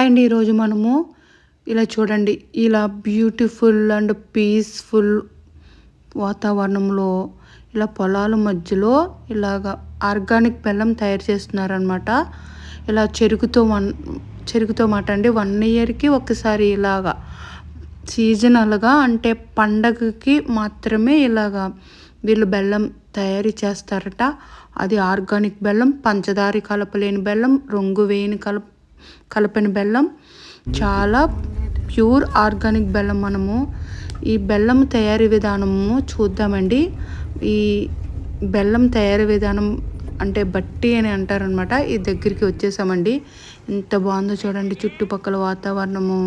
And ఈరోజు మనము ఇలా చూడండి, ఇలా బ్యూటిఫుల్ అండ్ పీస్ఫుల్ వాతావరణంలో ఇలా పొలాల మధ్యలో ఇలాగ ఆర్గానిక్ బెల్లం తయారు చేస్తున్నారనమాట. ఇలా చెరుకుతో మాట అండి. 1 ఇయర్కి ఒకసారి ఇలాగా సీజనల్గా అంటే పండగకి మాత్రమే ఇలాగా వీళ్ళు బెల్లం తయారు చేస్తారట. అది ఆర్గానిక్ బెల్లం, పంచదార కలపలేని బెల్లం, రంగు వేయని కలపని బెల్లం, చాలా ప్యూర్ ఆర్గానిక్ బెల్లం. మనము ఈ బెల్లం తయారీ విధానము చూద్దామండి. ఈ బెల్లం తయారీ విధానం అంటే బట్టి అని అంటారనమాట. ఈ దగ్గరికి వచ్చేసామండి. ఎంత బాగుందో చూడండి, చుట్టుపక్కల వాతావరణము,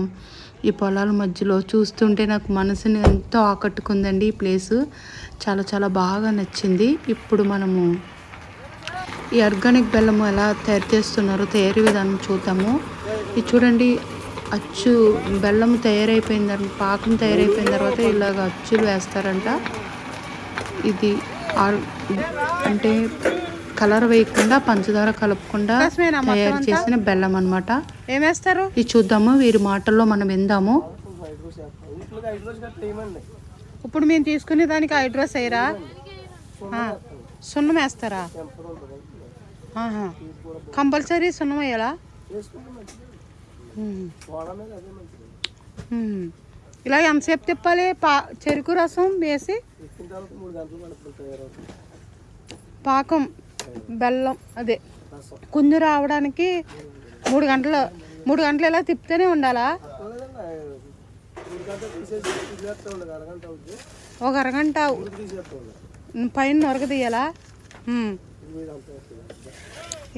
ఈ పొలాల మధ్యలో చూస్తుంటే నాకు మనసుని ఎంతో ఆకట్టుకుందండి. ఈ ప్లేసు చాలా చాలా బాగా నచ్చింది. ఇప్పుడు మనము ఈ ఆర్గానిక్ బెల్లం ఎలా తయారు చేస్తున్నారో తయారీ విధానం చూద్దాము. ఇది చూడండి, అచ్చు బెల్లం తయారైపోయిన పాకం తయారైపోయిన తర్వాత ఇలాగ అచ్చులు వేస్తారంట. ఇది అంటే కలర్ వేయకుండా, పంచదార కలపకుండా తయారు చేసిన బెల్లం అనమాట. ఏమేస్తారు ఇది చూద్దాము, వీరి మాటల్లో మనం విందాము. ఇప్పుడు మేము తీసుకునే దానికి హైడ్రోస్ వేయరా? సున్నం వేస్తారా? కంపల్సరీ సున్నం వేయాలా? ఇలా ఎంతసేపు తిప్పాలి? చెరుకు రసం వేసి పాకం బెల్లం అదే కుందు రావడానికి 3 గంటలు ఇలా తిప్పుతూనే ఉండాలా? ఒక అరగంట పైన నొరగ తీయాలా?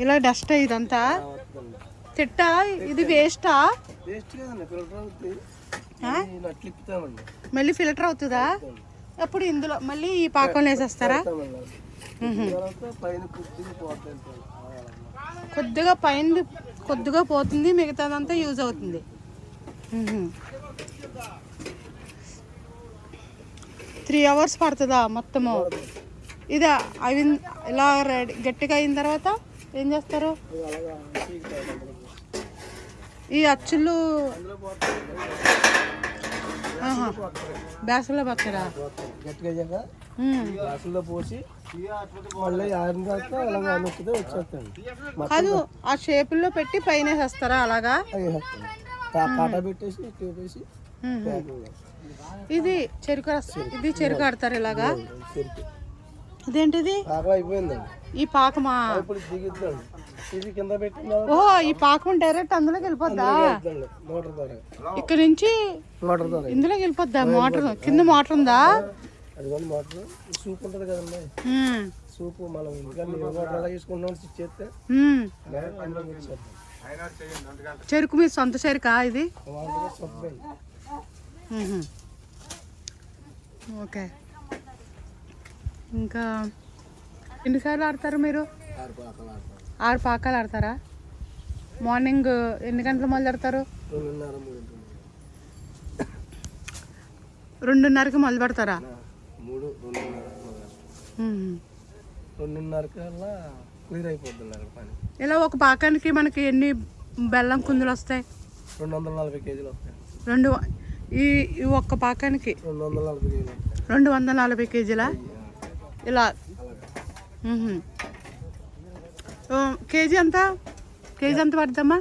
ఇలా డస్ట్ ఇదంతా తిట్టా, ఇది వేస్టా? మళ్ళీ ఫిల్టర్ అవుతుందా? అప్పుడు ఇందులో మళ్ళీ ఈ పాకంలో వేసేస్తారా? కొద్దిగా పోతుంది, మిగతాదంతా యూజ్ అవుతుంది. 3 hours పడుతుందా మొత్తము? ఇది అవి ఇలా రెడీ గట్టిగా అయిన తర్వాత ఏం చేస్తారు? ఈ అచ్చులు బేసన్లో పచ్చడా? కాదు, ఆ షేపుల్లో పెట్టి పైన వేసేస్తారా అలాగా? ఇది చెరుకు రసం, ఇది చెరుకు ఆడతారు ఇలాగా. ఇదేంటిది? ఈ పాకమా? ఓహో, ఈ పాకం డైరెక్ట్ అందులోకి వెళ్ళిపోద్దా? ఇక్కడ నుంచి ఇందులోకి వెళ్ళిపోద్దా? మోటార్ కింద మోటార్ ఉందా? చెరుకు మీ సొంత చెరుకా ఇది? ఓకే. ఇంకా ఎన్నిసార్లు ఆడతారు మీరు? 6 పాకాలు ఆడతారా? మార్నింగ్ ఎన్ని గంటలు మొదలు పెడతారు? 2:30కి మొదలు పెడతారా? 2:30 క్లియర్ అయిపోతుంది పని. ఇలా ఒక పాకానికి మనకి ఎన్ని బెల్లం కుందులు వస్తాయి? 240 కేజీలు వస్తాయి. ఈ ఒక్క పాకానికి 240 కేజీలు. 240 కేజీలా? ఇలా కేజీ ఎంత పడుతుందమ్మా?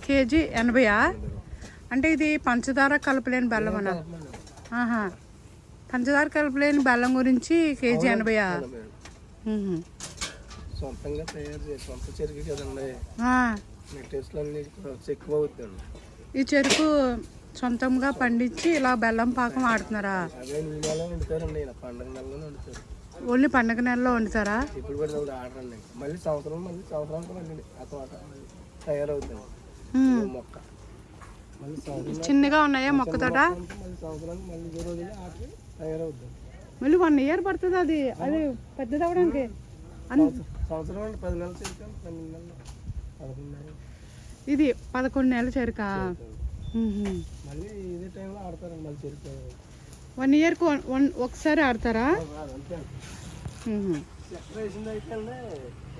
కేజీ 80. అంటే ఇది పంచదార కలపలేని బెల్లం అన్న? పంచదార కలపలేని బెల్లం గురించి కేజీ 80. సొంతంగా తయారు చేసి సొంత చెరుకు కదండి, ఎక్కువ అవుతుంది. ఈ చెరుకు సొంతంగా పండించి ఇలా బెల్లం పాకం ఆడుతున్నారా? ఓన్లీ పండగ నెలలో వండుతారా? ఇప్పుడు కూడా ఆడరండి. మళ్ళీ సంవత్సరానికి తయారవుతుంది మొక్క. చిన్నగా ఉన్నాయా మొక్క తోట? మళ్ళీ 1 year పడుతుంది అది పెద్దది అవడానికి. సంవత్సరం 10 నెలలు చెరుకు, 12 నెలలు, 11 నెలలు. ఇది 11 నెలల చెరుక. మళ్ళీ ఇదే టైంలో ఆడతారండి మళ్ళీ చెరుకు. 1 yearకి ఒకసారి ఆడతారా? వేసింది అయితే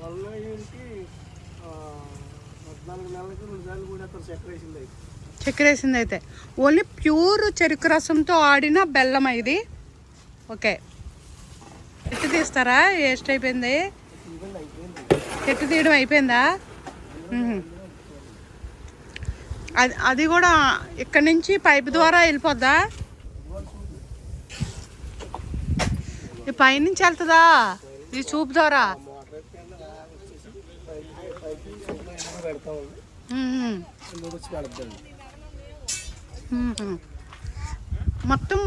1 yearకి 14 నెలలకి 2 సార్లు కూడా చక్కెర వేసింది. చక్కెర వేసింది అయితే ఓన్లీ ప్యూర్ చెరుకు రసంతో ఆడిన బెల్లం ఇది. ఓకే, చెట్టు తీస్తారా? వేస్ట్ అయిపోయింది. చెట్టు తీయడం అయిపోయిందా? అది కూడా ఇక్కడ నుంచి పైపు ద్వారా వెళ్ళిపోద్దా? ఈ పైనుంచి వెళ్తుందా ఈ చూపు ద్వారా? మొత్తం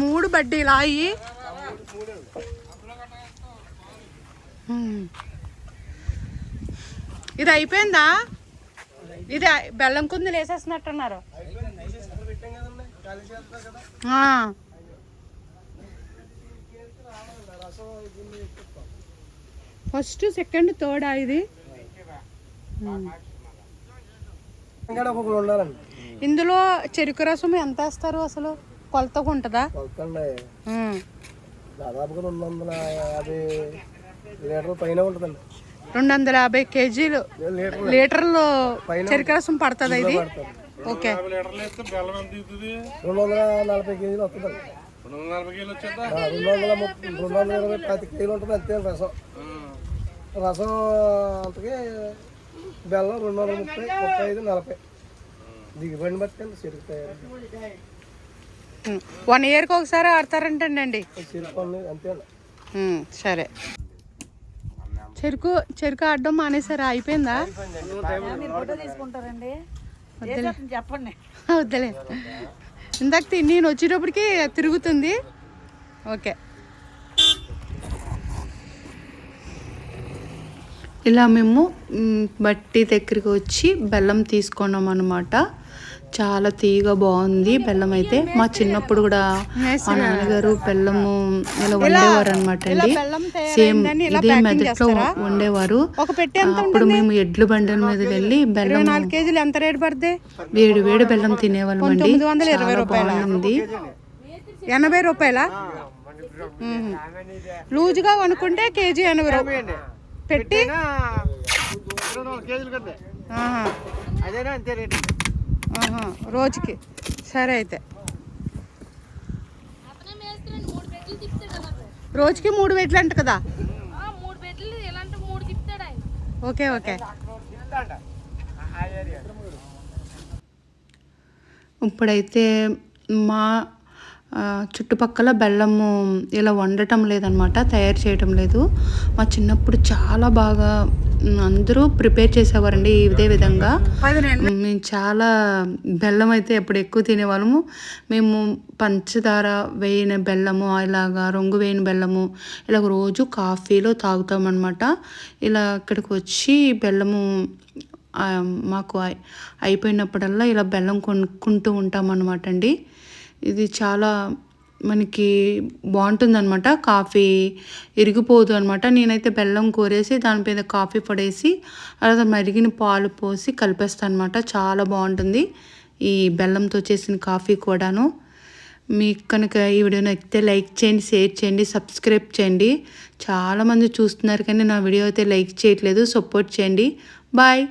3 బడ్డీలా అయ్యి? ఇది అయిపోయిందా? ఇది బెల్లం కుందులు వేసేస్తున్నట్టున్నారు. ఫస్ట్, సెకండ్, థర్డ్ ఇది. ఇందులో చెరుకు రసం ఎంత వేస్తారు అసలు? కొలతగా ఉంటుందా? దాదాపుగా 250 లీటర్ల పైన ఉంటుందండి. 250 కేజీలు లీటర్లు చెరుకు రసం పడుతుంది ఇది. ఓకే, 240 కేజీలు వస్తుందండి. 220 కేజీలు ఉంటుంది అంతే. రసం అంతకే బెల్లం 230, 35, 40 దిగుబడిని బట్టి అండి చెరుకు తయారు. 1 ఇయర్కి ఒకసారి ఆడతారంటండి చెరుకు అంతే అండి. సరే, చెరుకు ఆడడం మానేసారా? అయిపోయిందా? చెప్పండి. వద్దలే, ఇందాక నేను వచ్చేటప్పటికి తిరుగుతుంది. ఓకే, ఇలా మేము బట్టి దగ్గరికి వచ్చి బెల్లం తీసుకున్నాం అన్నమాట. చాలా తీయగా బాగుంది బెల్లం అయితే. మా చిన్నప్పుడు కూడా మా నాన్నగారు బెల్లము ఇలా వండేవారు అనమాట అండి. సేమ్ ఇదే మెథడ్లో వండేవారు. అప్పుడు మేము ఎడ్ల బండి మీద వెళ్ళి బెల్లం వేడి బెల్లం తినేవాళ్ళం అండి. చాలా బాగుంది. 80 రూపాయలా? లూజ్గా కొనుక్కుంటే కేజీ 80 రూపాయలు పెట్టి రోజుకి. సరే, అయితే రోజుకి 3 బెడ్లు అంట కదా? ఓకే. ఇప్పుడైతే మా చుట్టుపక్కల బెల్లము ఇలా వండటం లేదనమాట, తయారు చేయటం లేదు. మా చిన్నప్పుడు చాలా బాగా అందరూ ప్రిపేర్ చేసేవారండి ఇదే విధంగా. మేము చాలా బెల్లం అయితే ఎప్పుడు ఎక్కువ తినేవాళ్ళము. మేము పంచదార వేయిన బెల్లము, ఇలాగా రంగు వేయిన బెల్లము ఇలాగ రోజు కాఫీలో తాగుతామన్నమాట. ఇలా ఇక్కడికి వచ్చి బెల్లము మాకు అయిపోయినప్పుడల్లా ఇలా బెల్లం కొనుక్కుంటూ ఉంటామన్నమాట అండి. ఇది చాలా మనకి బాగుంటుందన్నమాట. కాఫీ ఇరిగిపోదు అనమాట. నేనైతే బెల్లం కోరేసి దాని మీద కాఫీ పడేసి అలా మరిగిన పాలు పోసి కలిపేస్తాను అనమాట. చాలా బాగుంటుంది ఈ బెల్లంతో చేసిన కాఫీ కూడాను. మీకు కనుక ఈ వీడియో నచ్చితే లైక్ చేయండి, షేర్ చేయండి, సబ్స్క్రైబ్ చేయండి. చాలామంది చూస్తున్నారు కానీ నా వీడియో అయితే లైక్ చేయట్లేదు. సపోర్ట్ చేయండి. బాయ్.